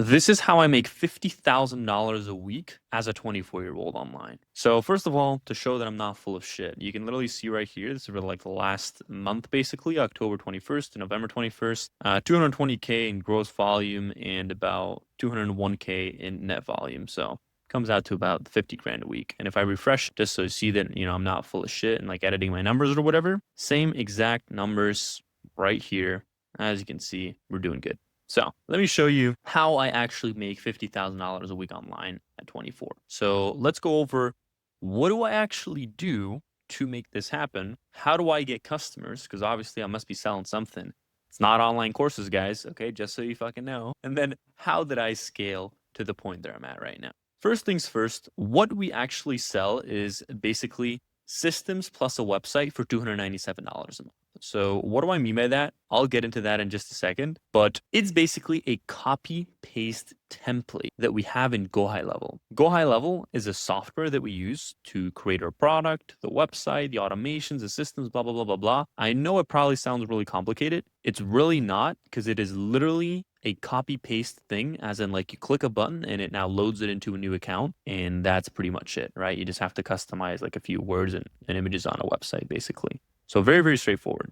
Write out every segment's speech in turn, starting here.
This is how I make $50,000 a week as a 24-year-old online. So first of all, to show that I'm not full of shit, you can literally see right here, this is for like the last month, basically, October 21st to November 21st, 220K in gross volume and about 201K in net volume. So comes out to about 50 grand a week. And if I refresh just so you see that, I'm not full of shit and like editing my numbers or whatever, same exact numbers right here. As you can see, we're doing good. So let me show you how I actually make $50,000 a week online at 24. So let's go over what do I actually do to make this happen? How do I get customers? Because obviously I must be selling something. It's not online courses, guys. Okay, just so you fucking know. And then how did I scale to the point that I'm at right now? First things first, what we actually sell is basically systems plus a website for $297 a month. So what do I mean by that? I'll get into that in just a second, but it's basically a copy paste template that we have in gohighlevel. Gohighlevel is a software that we use to create our product, the website, the automations, the systems, blah, blah, blah, blah, blah. I know it probably sounds really complicated. It's really not, because it is literally a copy paste thing, as in like you click a button and it now loads it into a new account, and that's pretty much it, right? You just have to customize like a few words and images on a website, basically. So very, very straightforward.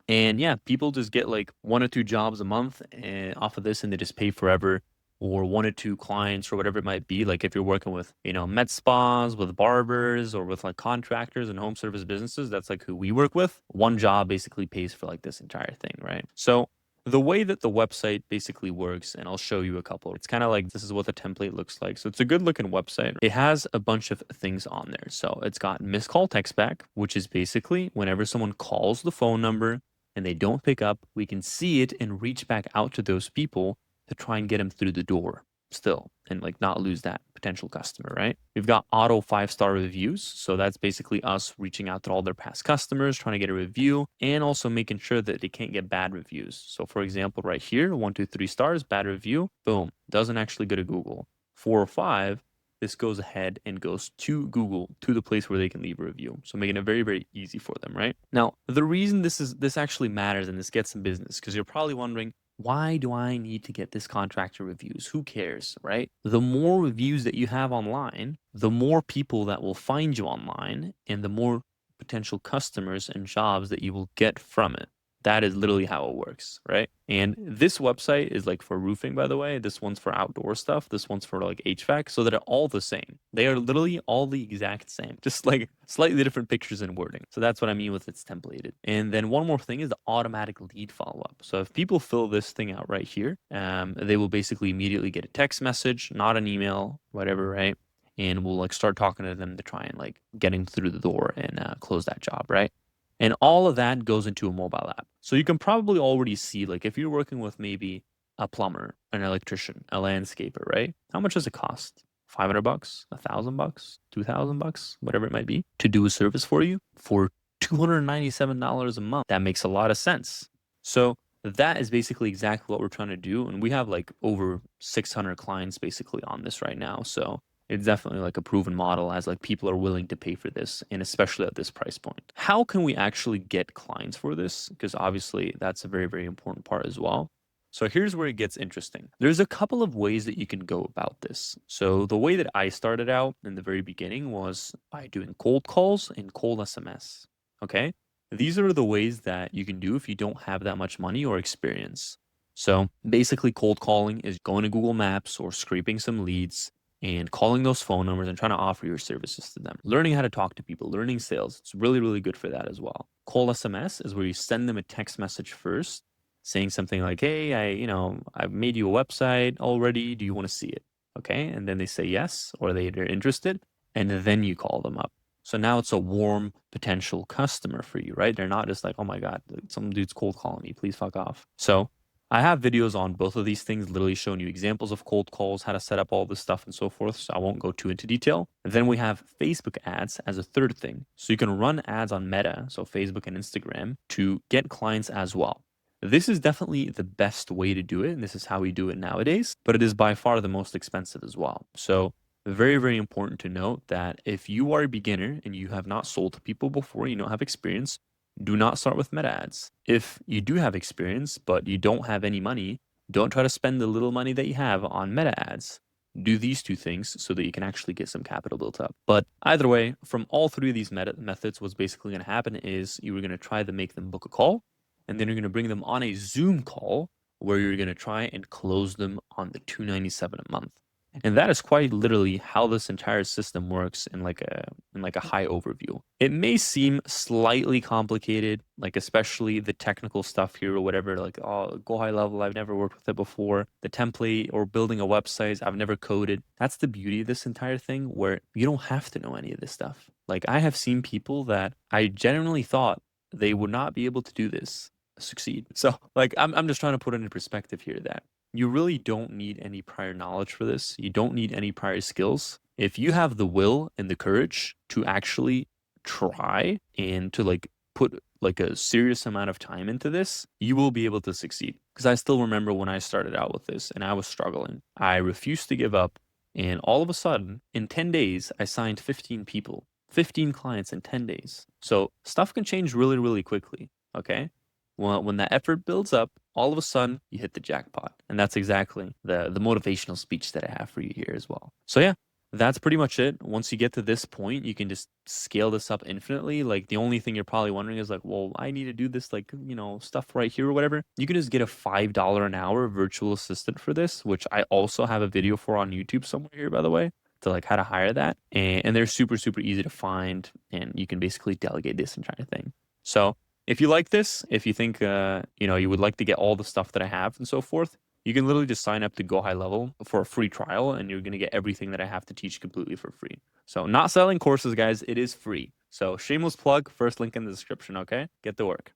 And yeah, people just get like 1 or 2 jobs a month and off of this, and they just pay forever, or 1 or 2 clients or whatever it might be. Like if you're working with, med spas, with barbers, or with like contractors and home service businesses, that's like who we work with. One job basically pays for like this entire thing, right? So the way that the website basically works, and I'll show you a couple, it's kind of like this is what the template looks like. So it's a good looking website. It has a bunch of things on there. So it's got missed call text back, which is basically whenever someone calls the phone number and they don't pick up, we can see it and reach back out to those people to try and get them through the door still and like not lose that potential customer, right? We've got auto 5-star reviews. So that's basically us reaching out to all their past customers, trying to get a review, and also making sure that they can't get bad reviews. So for example, right here, 1, 2, 3 stars, bad review, boom, doesn't actually go to Google. 4 or 5, this goes ahead and goes to Google, to the place where they can leave a review. So making it very, very easy for them, right? Now, the reason this actually matters and this gets some business, because you're probably wondering, why do I need to get this contractor reviews? Who cares, right? The more reviews that you have online, the more people that will find you online, and the more potential customers and jobs that you will get from it. That is literally how it works, right? And this website is like for roofing, by the way. This one's for outdoor stuff. This one's for like HVAC, so that they're all the same. They are literally all the exact same, just like slightly different pictures and wording. So that's what I mean with it's templated. And then one more thing is the automatic lead follow up. So if people fill this thing out right here, they will basically immediately get a text message, not an email, whatever, right? And we'll like start talking to them to try and like getting through the door and close that job, right? And all of that goes into a mobile app. So you can probably already see, like, if you're working with maybe a plumber, an electrician, a landscaper, right? How much does it cost? $500, $1,000, $2,000, whatever it might be, to do a service for you for $297 a month. That makes a lot of sense. So that is basically exactly what we're trying to do. And we have like over 600 clients basically on this right now. So it's definitely like a proven model, as like people are willing to pay for this, and especially at this price point. How can we actually get clients for this? Because obviously that's a very, very important part as well. So here's where it gets interesting. There's a couple of ways that you can go about this. So the way that I started out in the very beginning was by doing cold calls and cold SMS. Okay. These are the ways that you can do if you don't have that much money or experience. So basically, cold calling is going to Google Maps or scraping some leads and calling those phone numbers and trying to offer your services to them. Learning how to talk to people, learning sales. It's really, really good for that as well. Cold SMS is where you send them a text message first saying something like, hey, I've made you a website already. Do you want to see it? Okay. And then they say yes, or they're interested. And then you call them up. So now it's a warm potential customer for you, right? They're not just like, oh my God, some dude's cold calling me. Please fuck off. So I have videos on both of these things, literally showing you examples of cold calls, how to set up all this stuff and so forth. So I won't go too into detail. And then we have Facebook ads as a third thing. So you can run ads on Meta, so Facebook and Instagram, to get clients as well. This is definitely the best way to do it, and this is how we do it nowadays, but it is by far the most expensive as well. So very, very important to note that if you are a beginner and you have not sold to people before, you don't have experience, do not start with meta ads. If you do have experience, but you don't have any money, Don't try to spend the little money that you have on meta ads. Do these two things so that you can actually get some capital built up. But either way, from all three of these methods, what's basically going to happen is you were going to try to make them book a call, and then you're going to bring them on a Zoom call where you're going to try and close them on the 297 a month. And that is quite literally how this entire system works in like a high overview. It may seem slightly complicated, like especially the technical stuff here or whatever, like oh, go high level, I've never worked with it before. The template or building a website, I've never coded. That's the beauty of this entire thing where you don't have to know any of this stuff. Like I have seen people that I genuinely thought they would not be able to do this succeed. So like I'm just trying to put it in perspective here that you really don't need any prior knowledge for this. You don't need any prior skills. If you have the will and the courage to actually try and to like put like a serious amount of time into this, you will be able to succeed. Because I still remember when I started out with this and I was struggling. I refused to give up. And all of a sudden, in 10 days, I signed 15 people, 15 clients in 10 days. So stuff can change really, really quickly. Okay. Well, when that effort builds up, all of a sudden you hit the jackpot. And that's exactly the motivational speech that I have for you here as well. So yeah, that's pretty much it. Once you get to this point, you can just scale this up infinitely. Like the only thing you're probably wondering is like, well, I need to do this like, stuff right here or whatever. You can just get a $5 an hour virtual assistant for this, which I also have a video for on YouTube somewhere here, by the way, to like how to hire that. And they're super, super easy to find. And you can basically delegate this entire thing. So if you like this, if you think you would like to get all the stuff that I have and so forth, you can literally just sign up to Go High Level for a free trial, and you're gonna get everything that I have to teach completely for free. So not selling courses, guys. It is free. So shameless plug. First link in the description. Okay, get to work.